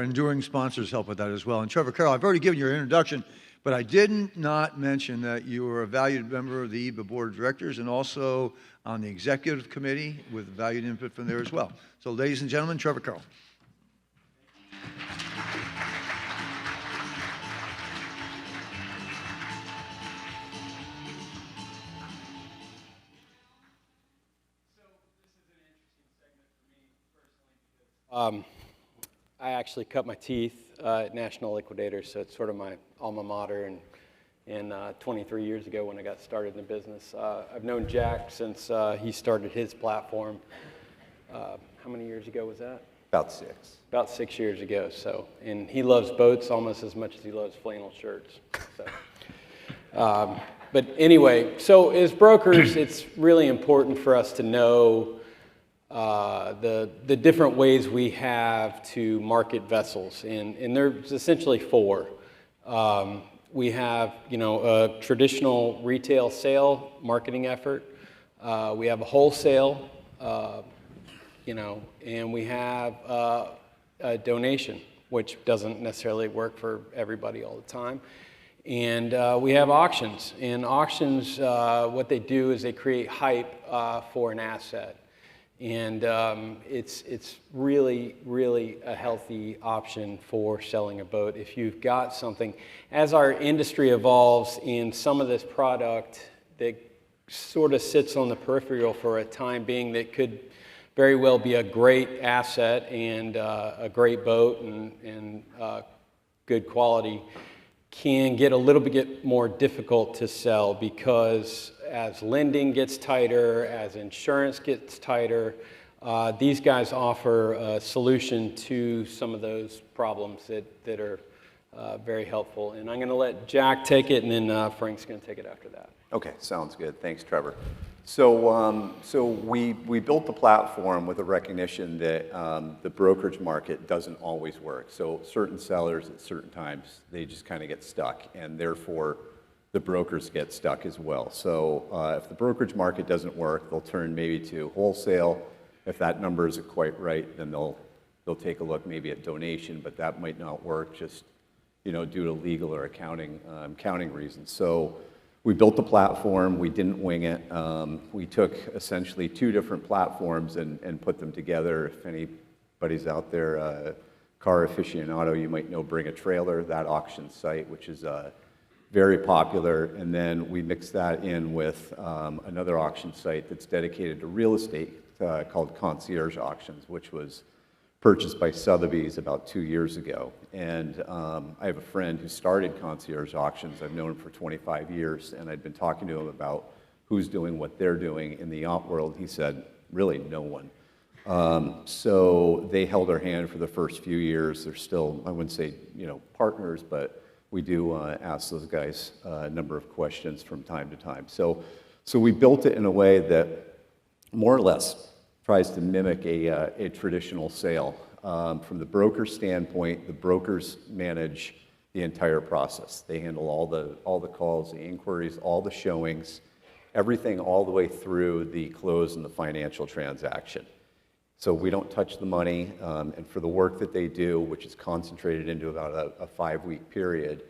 enduring sponsors help with that as well. And Trevor Carroll, I've already given your introduction, but I did not mention that you were a valued member of the EBA Board of Directors and also on the Executive Committee with valued input from there as well. So ladies and gentlemen, Trevor Carroll. I actually cut my teeth at National Liquidator, so it's sort of my alma mater, and 23 years ago when I got started in the business. I've known Jack since he started his platform. How many years ago was that? About 6. About 6 years ago, so. And he loves boats almost as much as he loves flannel shirts. So. But anyway, so as brokers, it's really important for us to know the different ways we have to market vessels, and there's essentially 4. We have, a traditional retail sale marketing effort. We have a wholesale, and we have a donation, which doesn't necessarily work for everybody all the time. And we have auctions, and auctions, what they do is they create hype for an asset. And it's really, really a healthy option for selling a boat. If you've got something, as our industry evolves in some of this product that sort of sits on the peripheral for a time being, that could very well be a great asset and a great boat and good quality, can get a little bit more difficult to sell, because as lending gets tighter, as insurance gets tighter, these guys offer a solution to some of those problems that are very helpful. And I'm going to let Jack take it, and then Frank's going to take it after that. Okay, sounds good. Thanks, Trevor. So we built the platform with a recognition that the brokerage market doesn't always work. So certain sellers at certain times, they just kind of get stuck, and therefore the brokers get stuck as well. So if the brokerage market doesn't work, they'll turn maybe to wholesale. If that number isn't quite right, then they'll take a look maybe at donation, but that might not work just due to legal or accounting reasons. So we built the platform. We didn't wing it. We took essentially 2 different platforms and put them together. If anybody's out there, car aficionado, you might know Bring a Trailer, that auction site, which is very popular. And then we mixed that in with another auction site that's dedicated to real estate called Concierge Auctions, which was purchased by Sotheby's about 2 years ago. And I have a friend who started Concierge Auctions. I've known him for 25 years, and I'd been talking to him about who's doing what they're doing in the yacht world. He said, really no one. So they held our hand for the first few years. They're still, I wouldn't say, partners, but we do ask those guys a number of questions from time to time. So we built it in a way that more or less tries to mimic a traditional sale. From the broker standpoint, the brokers manage the entire process. They handle all the calls, the inquiries, all the showings, everything all the way through the close and the financial transaction. So we don't touch the money, and for the work that they do, which is concentrated into about a 5-week period,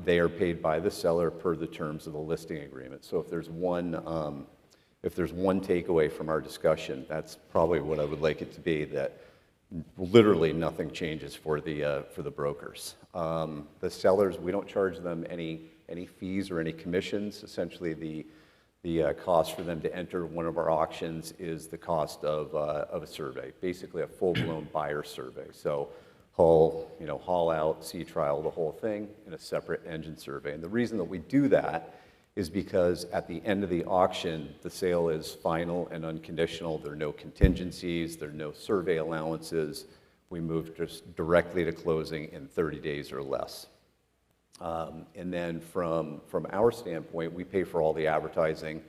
they are paid by the seller per the terms of the listing agreement. So if there's one takeaway from our discussion, that's probably what I would like it to be, that literally nothing changes for the brokers. The sellers, we don't charge them any fees or any commissions. Essentially, the cost for them to enter one of our auctions is the cost of a survey, basically a full-blown buyer survey. So haul out, sea trial, the whole thing in a separate engine survey. And the reason that we do that is because at the end of the auction, the sale is final and unconditional. There are no contingencies, there are no survey allowances. We move just directly to closing in 30 days or less. And then from our standpoint, we pay for all the advertising,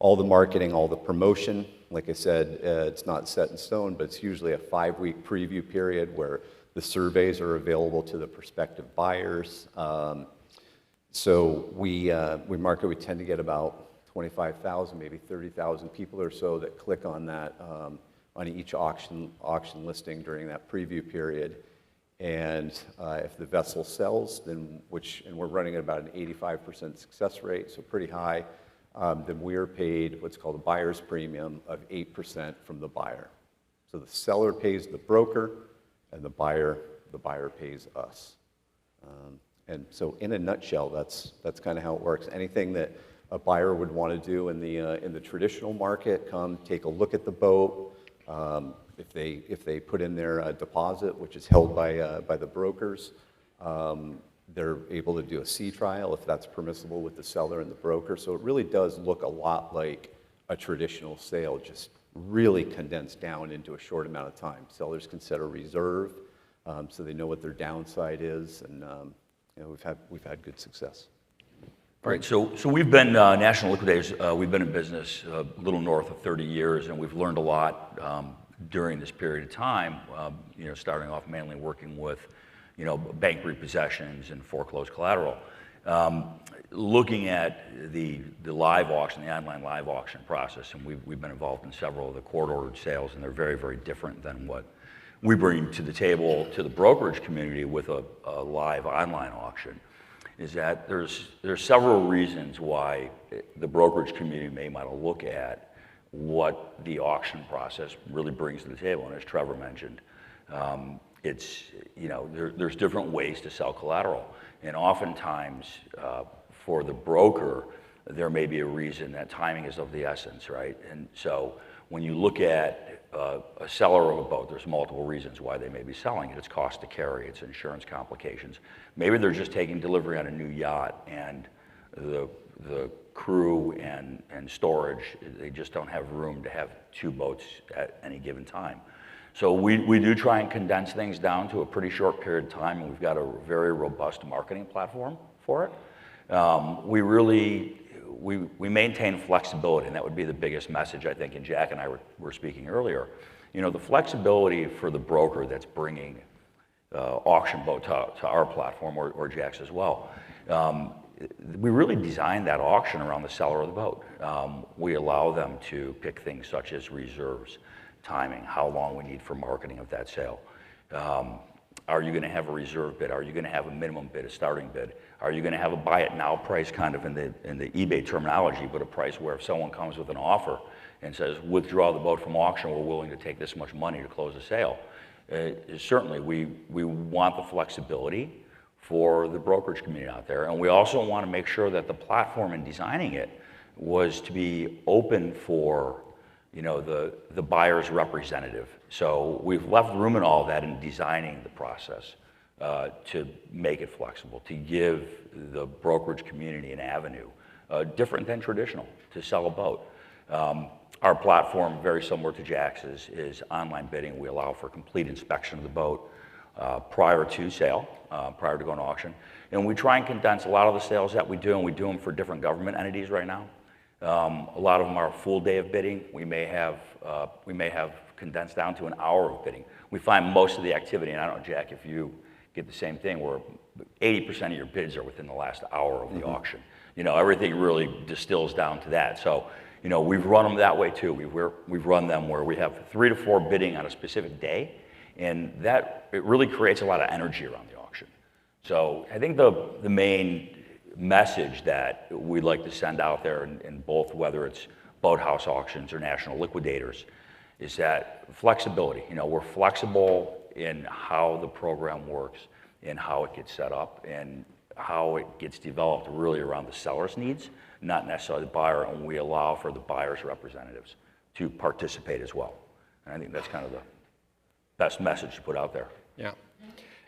all the marketing, all the promotion. Like I said, it's not set in stone, but it's usually a 5-week preview period where the surveys are available to the prospective buyers. So we market, we tend to get about 25,000, maybe 30,000 people or so that click on that, on each auction listing during that preview period. And if the vessel sells, then and we're running at about an 85% success rate, so pretty high, then we are paid what's called a buyer's premium of 8% from the buyer. So the seller pays the broker, and the buyer pays us. And so in a nutshell, that's kind of how it works. Anything that a buyer would want to do in the traditional market, come take a look at the boat. If they put in their deposit, which is held by the brokers, they're able to do a sea trial if that's permissible with the seller and the broker. So it really does look a lot like a traditional sale, just really condensed down into a short amount of time. Sellers can set a reserve, so they know what their downside is, and we've had good success. All right, so we've been National Liquidators. We've been in business a little north of 30 years, and we've learned a lot during this period of time. Starting off mainly working with, bank repossessions and foreclosed collateral. Looking at the live auction, the online live auction process, and we've been involved in several of the court-ordered sales, and they're very, very different than what we bring to the table to the brokerage community with a live online auction. Is that there's several reasons why the brokerage community may want to look at what the auction process really brings to the table. And as Trevor mentioned, there's different ways to sell collateral. And oftentimes, for the broker, there may be a reason that timing is of the essence, right? And so when you look at a seller of a boat, there's multiple reasons why they may be selling it. It's cost to carry, it's insurance complications. Maybe they're just taking delivery on a new yacht, and the crew and storage, they just don't have room to have two boats at any given time. So we do try and condense things down to a pretty short period of time, and we've got a very robust marketing platform for it. We maintain flexibility, and that would be the biggest message, I think, and Jack and I were speaking earlier. The flexibility for the broker that's bringing auction boat to our platform, or Jack's as well. We really designed that auction around the seller of the boat. We allow them to pick things such as reserves, timing, how long we need for marketing of that sale. Are you going to have a reserve bid? Are you going to have a minimum bid, a starting bid? Are you going to have a buy it now price, kind of in the eBay terminology, but a price where if someone comes with an offer and says, withdraw the boat from auction, we're willing to take this much money to close the sale? Certainly, we want the flexibility for the brokerage community out there, and we also want to make sure that the platform in designing it was to be open for the buyer's representative. So we've left room in all that in designing the process to make it flexible, to give the brokerage community an avenue different than traditional to sell a boat. Our platform, very similar to Jack's, is online bidding. We allow for complete inspection of the boat prior to sale, prior to going to auction. And we try and condense a lot of the sales that we do, and we do them for different government entities right now. A lot of them are a full day of bidding. We may have condensed down to an hour of bidding. We find most of the activity, and I don't know, Jack, if you get the same thing, where 80% of your bids are within the last hour of the auction. Everything really distills down to that. So, we've run them that way too. We've run them where we have 3 to 4 bidding on a specific day, and it really creates a lot of energy around the auction. So I think the main message that we'd like to send out there in both, whether it's boathouse auctions or National Liquidators, is that flexibility. We're flexible in how the program works and how it gets set up and how it gets developed really around the seller's needs, not necessarily the buyer, and we allow for the buyer's representatives to participate as well. And I think that's kind of the best message to put out there. Yeah.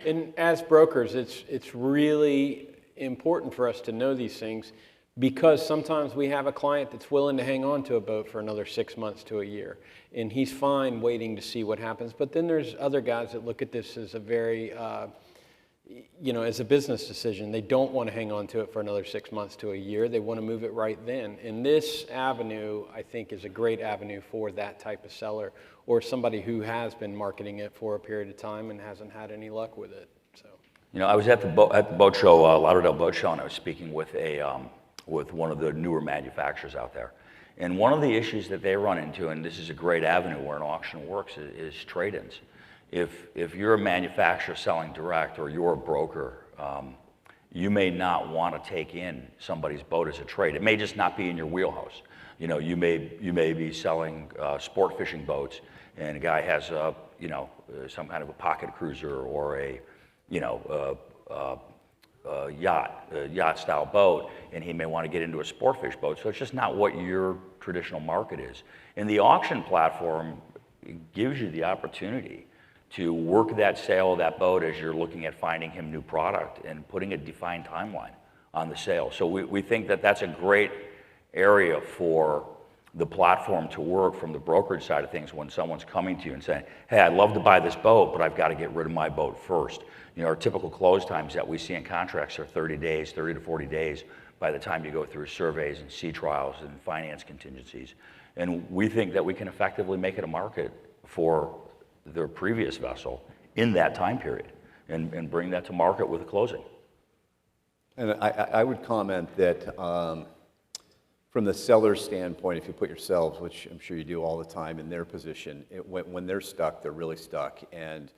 And as brokers, it's really important for us to know these things, because sometimes we have a client that's willing to hang on to a boat for another 6 months to a year, and he's fine waiting to see what happens. But then there's other guys that look at this as a very, as a business decision. They don't want to hang on to it for another 6 months to a year. They want to move it right then. And this avenue, I think, is a great avenue for that type of seller, or somebody who has been marketing it for a period of time and hasn't had any luck with it. So, I was at the boat show, Lauderdale Boat Show, and I was speaking with with one of the newer manufacturers out there. And one of the issues that they run into, and this is a great avenue where an auction works, is trade-ins. if you're a manufacturer selling direct or you're a broker, you may not want to take in somebody's boat as a trade. It may just not be in your wheelhouse. You know, you may be selling sport fishing boats, and a guy has a, you know, some kind of a pocket cruiser or a, you know, yacht style boat, and he may want to get into a sport fish boat. So it's just not what your traditional market is. And the auction platform gives you the opportunity to work that sale of that boat as you're looking at finding him new product and putting a defined timeline on the sale. So we think that that's a great area for the platform to work from the brokerage side of things when someone's coming to you and saying, hey, I'd love to buy this boat, but I've got to get rid of my boat first. You know, our typical close times that we see in contracts are 30 days, 30 to 40 days by the time you go through surveys and sea trials and finance contingencies. And we think that we can effectively make it a market for their previous vessel in that time period and bring that to market with a closing. And I would comment that from the seller's standpoint, if you put yourselves, which I'm sure you do all the time, in their position, when they're stuck, they're really stuck. And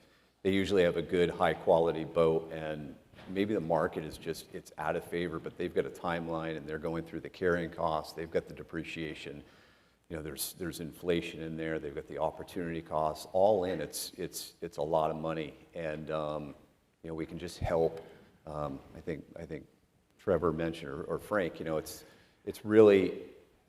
they usually have a good, high-quality boat, and maybe the market is just, it's out of favor, but they've got a timeline, and they're going through the carrying costs, they've got the depreciation, you know, there's inflation in there, they've got the opportunity costs, all in, it's a lot of money. And, you know, we can just help, I think Trevor mentioned, or Frank, you know, it's really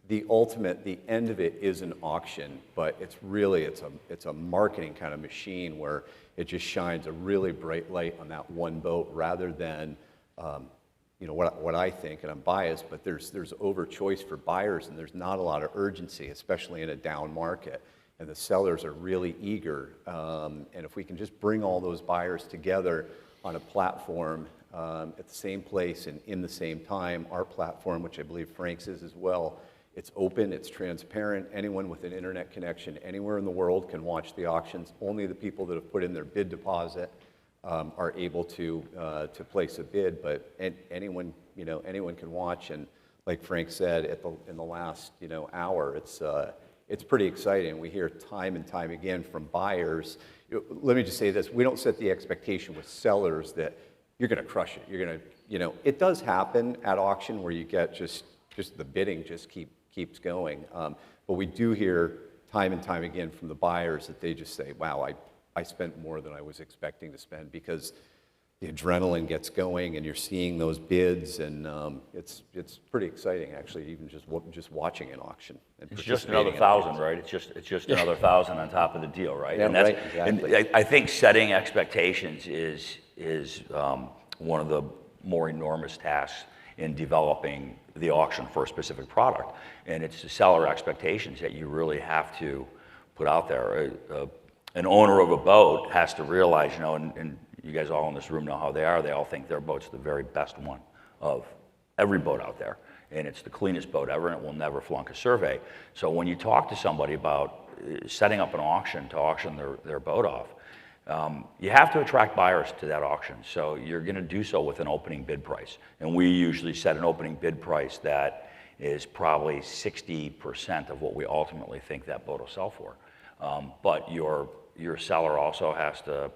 the ultimate, the end of it is an auction, but it's really, it's a marketing kind of machine where it just shines a really bright light on that one boat rather than, you know, what I think, and I'm biased, but there's over choice for buyers and there's not a lot of urgency, especially in a down market. And the sellers are really eager. And if we can just bring all those buyers together on a platform at the same place and in the same time, our platform, which I believe Frank's is as well, it's open, it's transparent. Anyone with an internet connection anywhere in the world can watch the auctions. Only the people that have put in their bid deposit are able to place a bid, but anyone, you know, anyone can watch. And like Frank said, in the last, you know, hour, it's pretty exciting. We hear time and time again from buyers. Let me just say this: we don't set the expectation with sellers that you're going to crush it. You're going to, you know, it does happen at auction where you get just the bidding just keeps going. But we do hear time and time again from the buyers that they just say, wow, I spent more than I was expecting to spend, because the adrenaline gets going and you're seeing those bids, and it's pretty exciting actually, even just watching an auction. And it's just another 1,000, right? It's just another 1,000 on top of the deal, right? Yeah, and that's, right, exactly. And I think setting expectations is one of the more enormous tasks in developing the auction for a specific product. And it's the seller expectations that you really have to put out there. An owner of a boat has to realize, you know, and you guys all in this room know how they are. They all think their boat's the very best one of every boat out there. And it's the cleanest boat ever, and it will never flunk a survey. So when you talk to somebody about setting up an auction to auction their boat off, you have to attract buyers to that auction. So you're going to do so with an opening bid price. And we usually set an opening bid price that is probably 60% of what we ultimately think that boat will sell for. But your seller also has to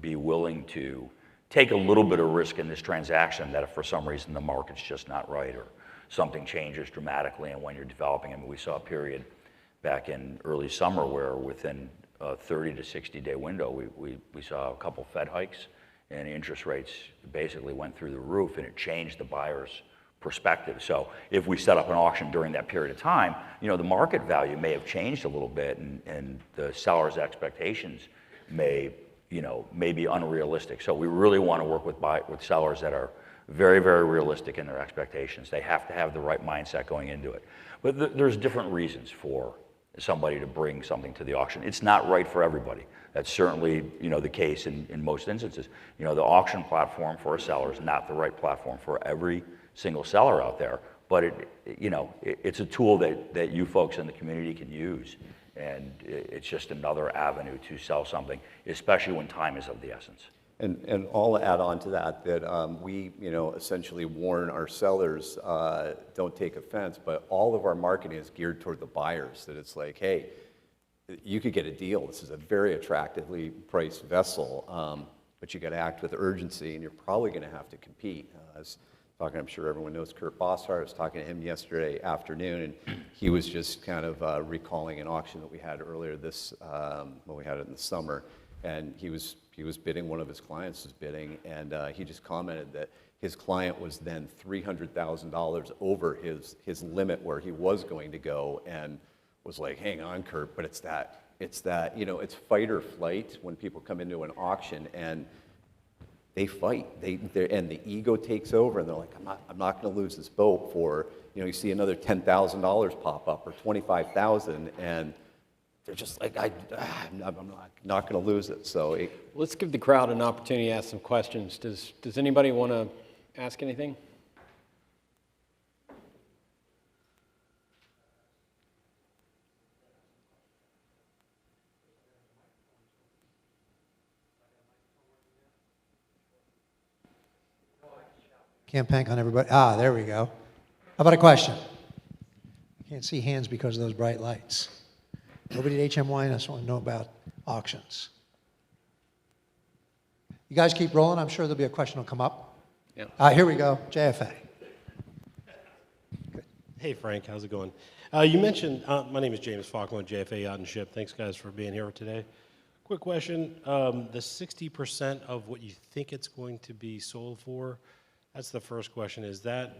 be willing to take a little bit of risk in this transaction, that if for some reason the market's just not right or something changes dramatically and when you're developing. I mean, we saw a period back in early summer where within a 30 to 60 day window, we saw a couple Fed hikes and interest rates basically went through the roof, and it changed the buyer's perspective. So if we set up an auction during that period of time, you know, the market value may have changed a little bit, and the seller's expectations may be unrealistic. So we really want to work with sellers that are very, very realistic in their expectations. They have to have the right mindset going into it. But there's different reasons for somebody to bring something to the auction. It's not right for everybody. That's certainly, you know, the case in most instances. You know, the auction platform for a seller is not the right platform for every single seller out there, but it's a tool that you folks in the community can use, and it's just another avenue to sell something, especially when time is of the essence. And I'll add on to that we, you know, essentially warn our sellers, don't take offense, but all of our marketing is geared toward the buyers, that it's like, hey, you could get a deal. This is a very attractively priced vessel, but you got to act with urgency, and you're probably going to have to compete. I was talking, I'm sure everyone knows Kurt Bosshart. I was talking to him yesterday afternoon, and he was just kind of recalling an auction that we had earlier when we had it in the summer, and he was bidding. One of his clients was bidding, and he just commented that his client was then $300,000 over his limit where he was going to go, and was like, hang on, Kurt, but it's that, it's fight or flight when people come into an auction, and they fight. And the ego takes over, and they're like, I'm not going to lose this boat for, you see another $10,000 pop up or $25,000, and they're just like, I'm not going to lose it. So Let's give the crowd an opportunity to ask some questions. Does anybody want to ask anything? Can't pank on everybody. There we go. How about a question? Can't see hands because of those bright lights. Nobody at HMY and I just want to know about auctions. You guys keep rolling. I'm sure there'll be a question will come up. Yeah. Here we go. JFA. Hey, Frank. How's it going? You mentioned, my name is James Falkland, JFA Yacht and Ship. Thanks, guys, for being here today. Quick question. The 60% of what you think it's going to be sold for, that's the first question. Is that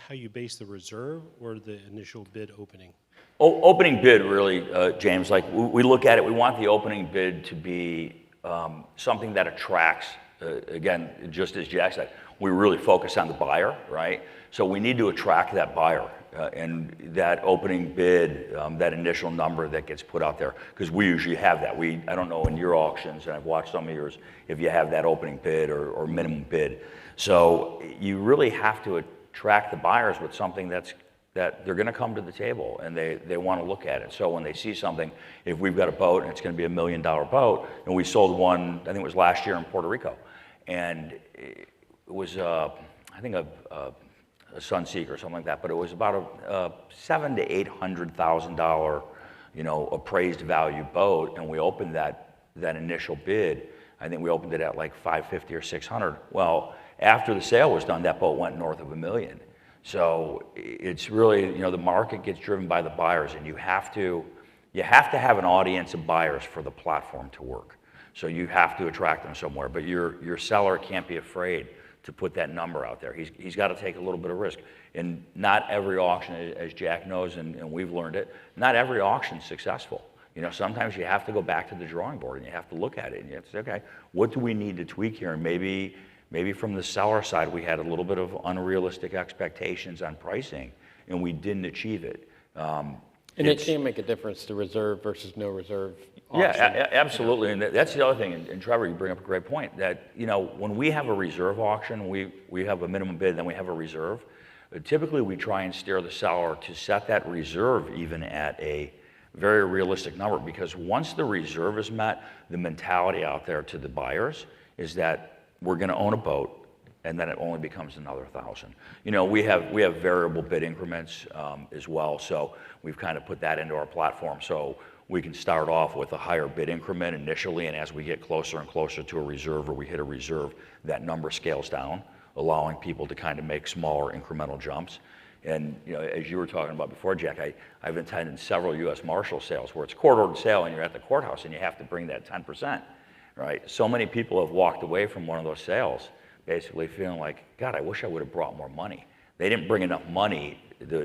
how you base the reserve or the initial bid opening? Opening bid, really, James, like we look at it, we want the opening bid to be something that attracts, again, just as Jack said, we really focus on the buyer, right? So we need to attract that buyer and that opening bid, that initial number that gets put out there, because we usually have that. I don't know in your auctions, and I've watched some of yours, if you have that opening bid or minimum bid. So you really have to attract the buyers with something that they're going to come to the table and they want to look at it. So when they see something, if we've got a boat and it's going to be $1 million boat, and we sold one, I think it was last year in Puerto Rico, and it was I think a Sunseeker or something like that, but it was about a $700,000 to $800,000 appraised value boat, and we opened that initial bid. I think we opened it at like $550,000 or $600,000. Well, after the sale was done, that boat went north of $1 million. So it's really, the market gets driven by the buyers, and you have to have an audience of buyers for the platform to work. So you have to attract them somewhere, but your seller can't be afraid to put that number out there. He's got to take a little bit of risk. And not every auction, as Jack knows, and we've learned it, not every auction is successful. Sometimes you have to go back to the drawing board and you have to look at it and you have to say, okay, what do we need to tweak here? And maybe from the seller side, we had a little bit of unrealistic expectations on pricing and we didn't achieve it. And it can make a difference to reserve versus no reserve auction. Yeah, absolutely. And that's the other thing. And Trevor, you bring up a great point that, when we have a reserve auction, we have a minimum bid, then we have a reserve. Typically, we try and steer the seller to set that reserve even at a very realistic number, because once the reserve is met, the mentality out there to the buyers is that we're going to own a boat, and then it only becomes another $1,000. We have variable bid increments as well, so we've kind of put that into our platform, so we can start off with a higher bid increment initially, and as we get closer and closer to a reserve, or we hit a reserve, that number scales down, allowing people to kind of make smaller incremental jumps. And as you were talking about before, Jack, I've attended several U.S. Marshal sales where it's court-ordered sale and you're at the courthouse and you have to bring that 10%, right? So many people have walked away from one of those sales basically feeling like, God, I wish I would have brought more money. They didn't bring enough money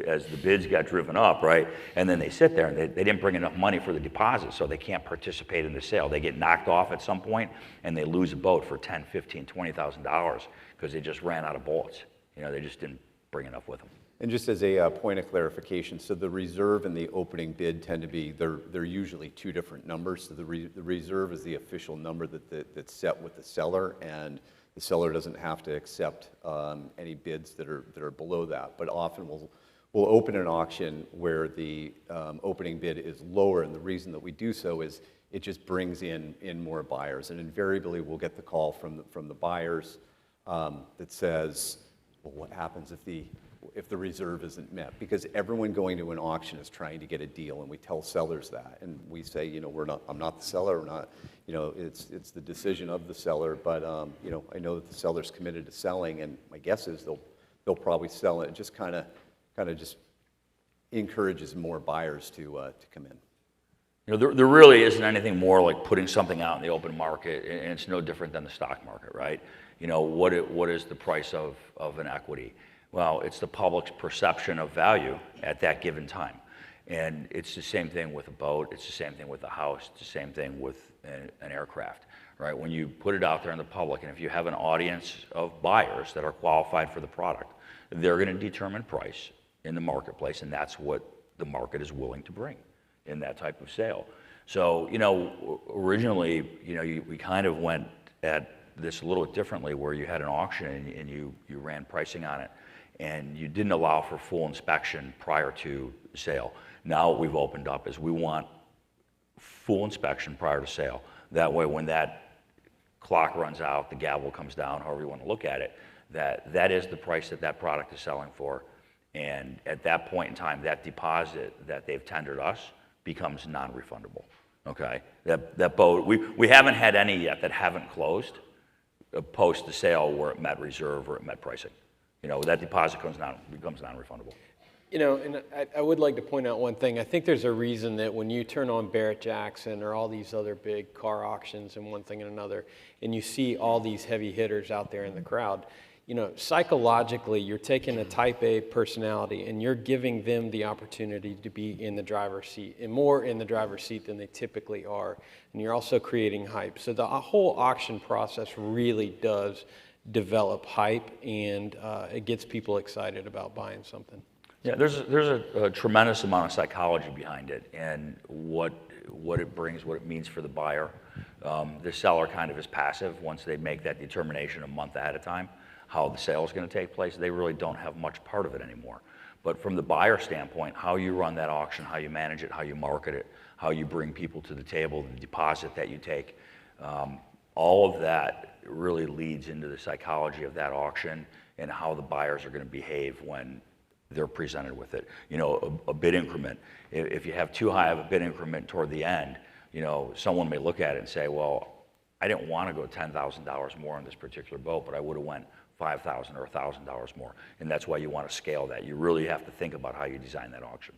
as the bids got driven up, right? And then they sit there and they didn't bring enough money for the deposit, so they can't participate in the sale. They get knocked off at some point and they lose a boat for $10,000, $15,000, $20,000 because they just ran out of bullets. They just didn't bring enough with them. And just as a point of clarification, so the reserve and the opening bid tend to be, they're usually two different numbers. So the reserve is the official number that's set with the seller, and the seller doesn't have to accept any bids that are below that. But often we'll open an auction where the opening bid is lower, and the reason that we do so is it just brings in more buyers. And invariably we'll get the call from the buyers that says, well, what happens if the if the reserve isn't met, because everyone going to an auction is trying to get a deal, and we tell sellers that, and we say, you know, I'm not the seller, we're not, you know, it's the decision of the seller, but you know, I know that the seller's committed to selling, and my guess is they'll probably sell it. It just kind of just encourages more buyers to come in. You know, there really isn't anything more like putting something out in the open market, and it's no different than the stock market, right? You know, what is the price of an equity? Well, it's the public's perception of value at that given time. And it's the same thing with a boat, it's the same thing with a house, it's the same thing with an aircraft, right? When you put it out there in the public, and if you have an audience of buyers that are qualified for the product, they're going to determine price in the marketplace, and that's what the market is willing to bring in that type of sale. So, you know, originally, you know, we kind of went at this a little bit differently, where you had an auction and you ran pricing on it, and you didn't allow for full inspection prior to sale. Now what we've opened up is we want full inspection prior to sale. That way, when that clock runs out, the gavel comes down, however you want to look at it, that is the price that product is selling for. And at that point in time, that deposit that they've tendered us becomes non-refundable. Okay, that boat, we haven't had any yet that haven't closed post the sale where it met reserve or it met pricing. You know, that deposit becomes non-refundable. You know, and I would like to point out one thing. I think there's a reason that when you turn on Barrett-Jackson or all these other big car auctions and one thing and another, and you see all these heavy hitters out there in the crowd, you know, psychologically, you're taking a type A personality and you're giving them the opportunity to be in the driver's seat, and more in the driver's seat than they typically are. And you're also creating hype. So the whole auction process really does develop hype, and it gets people excited about buying something. Yeah, there's a tremendous amount of psychology behind it, and what it brings, what it means for the buyer. The seller kind of is passive once they make that determination a month ahead of time, how the sale is going to take place. They really don't have much part of it anymore. But from the buyer standpoint, how you run that auction, how you manage it, how you market it, how you bring people to the table, the deposit that you take, all of that really leads into the psychology of that auction and how the buyers are going to behave when they're presented with it. You know, a bid increment. If you have too high of a bid increment toward the end, you know, someone may look at it and say, well, I didn't want to go $10,000 more on this particular boat, but I would have went $5,000 or $1,000 more. And that's why you want to scale that. You really have to think about how you design that auction.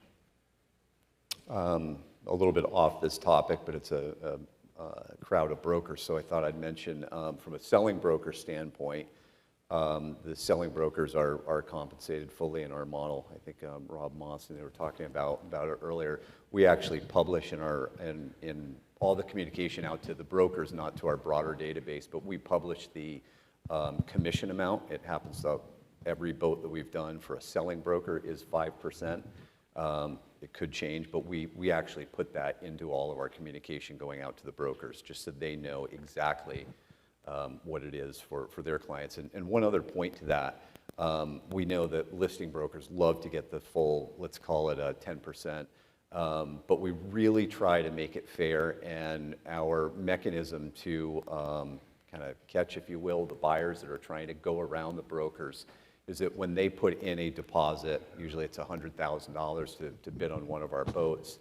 A little bit off this topic, but it's a crowd of brokers, so I thought I'd mention from a selling broker standpoint, the selling brokers are compensated fully in our model. I think Rob Moss and they were talking about it earlier. We actually publish in all the communication out to the brokers, not to our broader database, but we publish the commission amount. It happens to every boat that we've done for a selling broker is 5%. It could change, but we actually put that into all of our communication going out to the brokers, just so they know exactly what it is for their clients. And one other point to that, we know that listing brokers love to get the full, let's call it a 10%, but we really try to make it fair, and our mechanism to kind of catch, if you will, the buyers that are trying to go around the brokers is that when they put in a deposit, usually it's $100,000 to bid on one of our boats.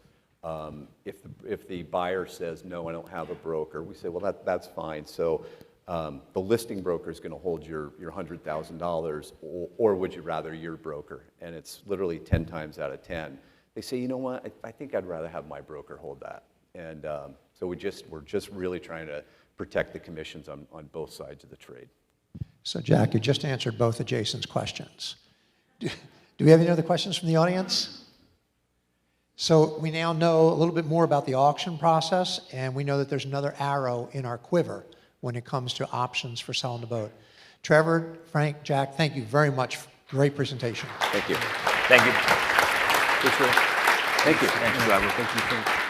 If the buyer says, no, I don't have a broker, we say, well, that's fine. So the listing broker is going to hold your $100,000, or would you rather your broker? And it's literally 10 times out of 10. They say, you know what, I think I'd rather have my broker hold that. And so we're just really trying to protect the commissions on both sides of the trade. So Jack, you just answered both of Jason's questions. Do we have any other questions from the audience? So we now know a little bit more about the auction process, and we know that there's another arrow in our quiver when it comes to options for selling the boat. Trevor, Frank, Jack, thank you very much. Great presentation. Thank you. Thank you. Appreciate it. Thank you. Thanks, Trevor. Thank you.